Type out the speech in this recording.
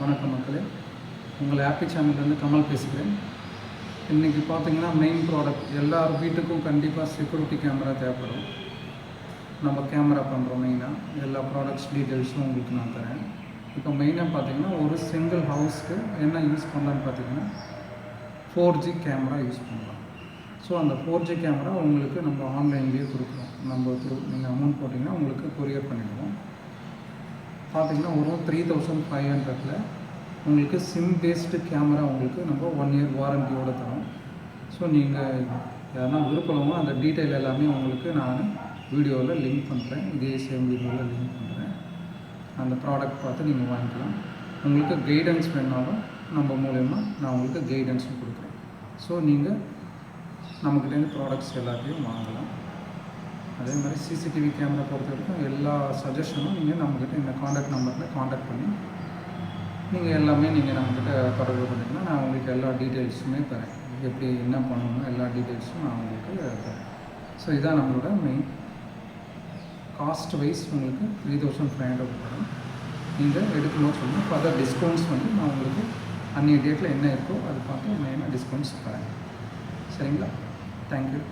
வணக்கம் மக்களே, உங்கள் ஹாப்பி சேனல்லேருந்து கமல் பேசுகிறேன். இன்றைக்கி பார்த்தீங்கன்னா மெயின் ப்ராடக்ட் எல்லார் வீட்டுக்கும் கண்டிப்பாக செக்யூரிட்டி கேமரா தேவைப்படும். நம்ம கேமரா பண்ணுறோம். மெயினாக எல்லா ப்ராடக்ட்ஸ் டீட்டெயில்ஸும் உங்களுக்கு நான் தரேன். இப்போ மெயினாக பார்த்தீங்கன்னா ஒரு சிங்கிள் ஹவுஸ்க்கு என்ன யூஸ் பண்ணலான்னு பார்த்தீங்கன்னா 4G கேமரா யூஸ் பண்ணலாம். ஸோ அந்த 4G கேமரா உங்களுக்கு நம்ம ஆன்லைன்லேயே கொடுக்குறோம். நம்ம நீங்கள் அமௌண்ட் போட்டிங்கன்னா உங்களுக்கு கொரியர் பண்ணிவிடுவோம். பார்த்திங்கன்னா ஒரு 3500 உங்களுக்கு சிம் பேஸ்டு கேமரா உங்களுக்கு நம்ம 1 இயர் வாரண்டியோடு தரோம். ஸோ நீங்கள் யாருன்னா விருப்பமோ அந்த டீட்டெயில் எல்லாமே உங்களுக்கு நான் வீடியோவில் லிங்க் பண்ணுறேன். இதே சேம் வீடியோவில் லிங்க் பண்ணுறேன். அந்த ப்ராடக்ட் பார்த்து நீங்கள் வாங்கிக்கலாம். உங்களுக்கு கைடன்ஸ் வேணாலும் நம்ம மூலயமா நான் உங்களுக்கு கைடன்ஸும் கொடுக்குறேன். ஸோ நீங்கள் நம்மக்கிட்டேருந்து ப்ராடக்ட்ஸ் எல்லாத்தையும் வாங்கலாம். அதே மாதிரி சிசிடிவி கேமரா பொறுத்த வரைக்கும் எல்லா சஜஷனும் நீங்கள் நம்மக்கிட்ட இந்த காண்டாக்ட் நம்பரில் காண்டாக்ட் பண்ணி நீங்கள் எல்லாமே நீங்கள் நம்மக்கிட்ட தொடர்பு பண்ணிங்கன்னா நான் உங்களுக்கு எல்லா டீட்டெயில்ஸுமே தரேன். எப்படி என்ன பண்ணணும் எல்லா டீட்டெயில்ஸும் நான் உங்களுக்கு தரேன். ஸோ இதான் நம்மளோட மெயின். காஸ்ட் வைஸ் உங்களுக்கு 3500 வரும். நீங்கள் எடுக்கணும்னு சொல்லி ஃபர்தர் டிஸ்கவுண்ட்ஸ் வந்து நான் உங்களுக்கு அன்றைய டேட்டில் என்ன இருக்கோ அது பார்த்து மெயினாக டிஸ்கவுண்ட்ஸ் தரேன். சரிங்களா? தேங்க்யூ.